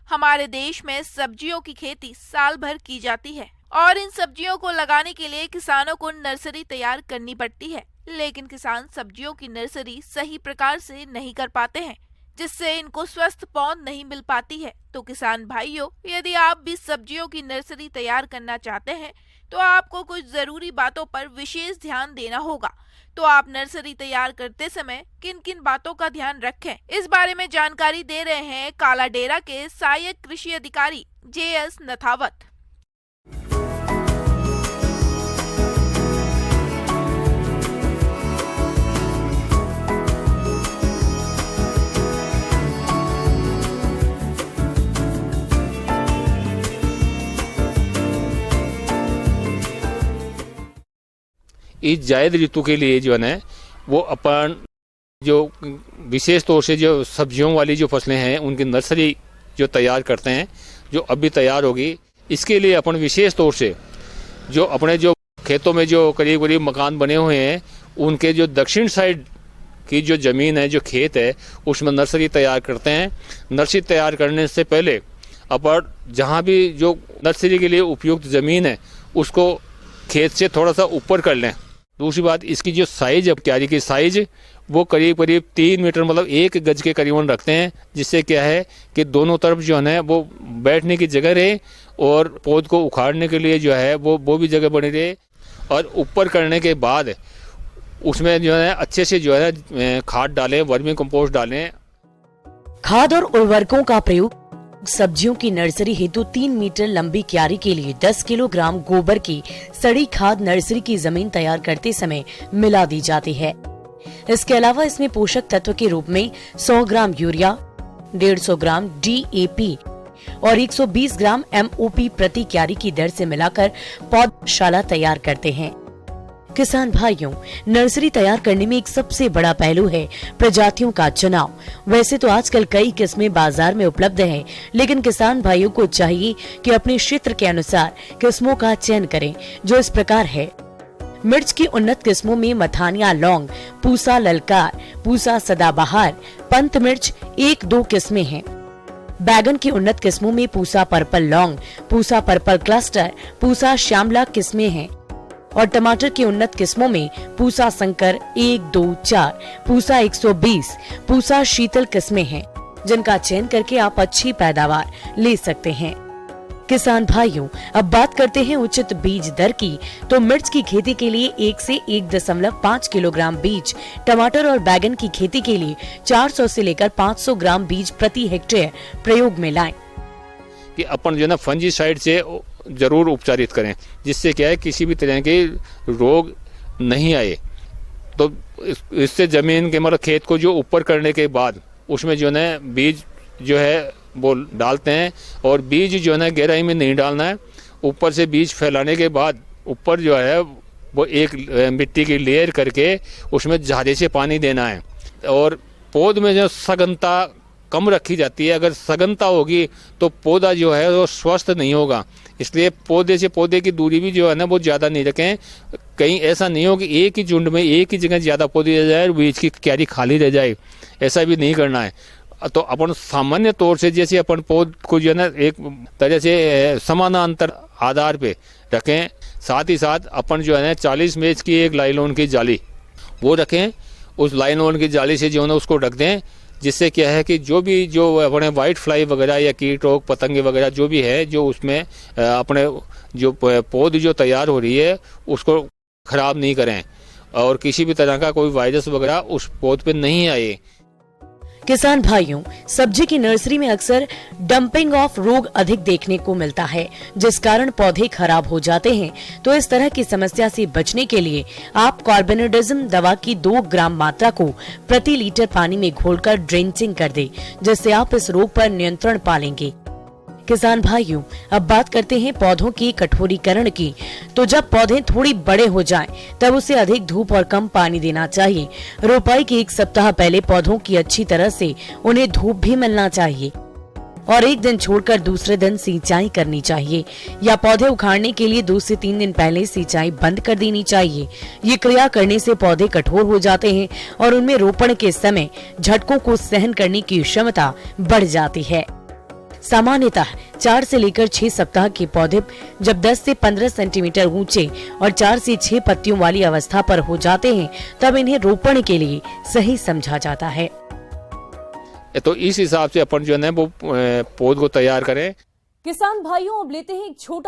हमारे देश में सब्जियों की खेती साल भर की जाती है और इन सब्जियों को लगाने के लिए किसानों को नर्सरी तैयार करनी पड़ती है, लेकिन किसान सब्जियों की नर्सरी सही प्रकार से नहीं कर पाते हैं, जिससे इनको स्वस्थ पौध नहीं मिल पाती है। तो किसान भाइयों, यदि आप भी सब्जियों की नर्सरी तैयार करना चाहते हैं तो आपको कुछ जरूरी बातों पर विशेष ध्यान देना होगा। तो आप नर्सरी तैयार करते समय किन किन बातों का ध्यान रखें, इस बारे में जानकारी दे रहे हैं कालाडेरा के सहायक कृषि अधिकारी JS नथावत। इस जायद ऋतु के लिए जो है वो अपन जो विशेष तौर से जो सब्जियों वाली जो फसलें हैं उनकी नर्सरी जो तैयार करते हैं, जो अभी तैयार होगी, इसके लिए अपन विशेष तौर से जो अपने जो खेतों में जो करीब करीब मकान बने हुए हैं उनके जो दक्षिण साइड की जो ज़मीन है, जो खेत है, उसमें नर्सरी तैयार करते हैं। नर्सरी तैयार करने से पहले अपन जहाँ भी जो नर्सरी के लिए उपयुक्त ज़मीन है उसको खेत से थोड़ा सा ऊपर कर लें। दूसरी बात, इसकी जो साइज है, क्यारी की साइज वो करीब करीब 3 मीटर मतलब 1 गज के करीबन रखते हैं, जिससे क्या है कि दोनों तरफ जो है वो बैठने की जगह रहे और पौध को उखाड़ने के लिए जो है वो भी जगह बनी रहे। और ऊपर करने के बाद उसमें जो है अच्छे से जो है खाद डालें, वर्मी कंपोस्ट डालें। खाद और उर्वरकों का प्रयोग सब्जियों की नर्सरी हेतु 3 मीटर लंबी क्यारी के लिए 10 किलोग्राम गोबर की सड़ी खाद नर्सरी की जमीन तैयार करते समय मिला दी जाती है। इसके अलावा इसमें पोषक तत्व के रूप में 100 ग्राम यूरिया, 150 ग्राम DAP और 120 ग्राम MOP प्रति क्यारी की दर से मिलाकर पौधशाला तैयार करते हैं। किसान भाइयों, नर्सरी तैयार करने में एक सबसे बड़ा पहलू है प्रजातियों का चुनाव। वैसे तो आजकल कई किस्में बाजार में उपलब्ध हैं, लेकिन किसान भाइयों को चाहिए कि अपने क्षेत्र के अनुसार किस्मों का चयन करें, जो इस प्रकार है। मिर्च की उन्नत किस्मों में मथानिया लौंग, पूसा ललकार, पूसा सदाबहार, पंत मिर्च 1-2 किस्में हैं। बैगन की उन्नत किस्मों में पूसा पर्पल लौंग, पूसा पर्पल क्लस्टर, पूसा श्यामला किस्में हैं। और टमाटर की उन्नत किस्मों में पूसा संकर 1-2-4, पूसा 120, पूसा शीतल किस्में हैं, जिनका चयन करके आप अच्छी पैदावार ले सकते हैं। किसान भाइयों, अब बात करते हैं उचित बीज दर की। तो मिर्च की खेती के लिए 1 से 1.5 किलोग्राम बीज, टमाटर और बैगन की खेती के लिए 400 से लेकर 500 ग्राम बीज प्रति हेक्टेयर प्रयोग में लाएं। कि अपन जो है फंजीसाइड से जरूर उपचारित करें, जिससे क्या है किसी भी तरह के रोग नहीं आए। तो इससे जमीन के मतलब खेत को जो ऊपर करने के बाद उसमें जो है बीज जो है वो डालते हैं, और बीज जो है ना गहराई में नहीं डालना है। ऊपर से बीज फैलाने के बाद ऊपर जो है वो एक मिट्टी की लेयर करके उसमें ज़्यादा से पानी देना है। और पौध में जो सघनता कम रखी जाती है, अगर सघनता होगी तो पौधा जो है वो स्वस्थ नहीं होगा। इसलिए पौधे से पौधे की दूरी भी जो है ना वो ज़्यादा नहीं रखें। कहीं ऐसा नहीं हो कि एक ही झुंड में एक ही जगह ज़्यादा पौधे रह जाए और बीच की क्यारी खाली रह जाए, ऐसा भी नहीं करना है। तो अपन सामान्य तौर से जैसे अपन पौध को जो है ना एक तरह से समानांतर आधार पे रखें। साथ ही साथ अपन जो है ना 40 मेज की एक लाइलॉन की जाली वो रखें। उस लाइलॉन की जाली से जो है ना उसको ढक दें, जिससे क्या है कि जो अपने वाइट फ्लाई वगैरह या कीट रोग पतंगे वगैरह जो भी है जो उसमें अपने जो पौध जो तैयार हो रही है उसको खराब नहीं करें, और किसी भी तरह का कोई वायरस वगैरह उस पौध पे नहीं आए। किसान भाइयों, सब्जी की नर्सरी में अक्सर डंपिंग ऑफ रोग अधिक देखने को मिलता है, जिस कारण पौधे खराब हो जाते हैं। तो इस तरह की समस्या से बचने के लिए आप कार्बेनोडाजिम दवा की 2 ग्राम मात्रा को प्रति लीटर पानी में घोलकर ड्रेंचिंग कर दें, जिससे आप इस रोग पर नियंत्रण पालेंगे। किसान भाइयों, अब बात करते हैं पौधों की कठोरीकरण की। तो जब पौधे थोड़ी बड़े हो जाएं, तब उसे अधिक धूप और कम पानी देना चाहिए। रोपाई के 1 सप्ताह पहले पौधों की अच्छी तरह से उन्हें धूप भी मिलना चाहिए और 1 दिन छोड़कर दूसरे दिन सिंचाई करनी चाहिए, या पौधे उखाड़ने के लिए 2 से 3 दिन पहले सिंचाई बंद कर देनी चाहिए। ये क्रिया करने से पौधे कठोर हो जाते हैं और उनमें रोपण के समय झटकों को सहन करने की क्षमता बढ़ जाती है। सामान्यतः 4 से लेकर 6 सप्ताह के पौधे जब 10 से 15 सेंटीमीटर ऊंचे और 4 से 6 पत्तियों वाली अवस्था पर हो जाते हैं तब इन्हें रोपण के लिए सही समझा जाता है। तो इस हिसाब से अपन जो है वो पौध को तैयार करें। किसान भाइयों, अब लेते हैं एक छोटा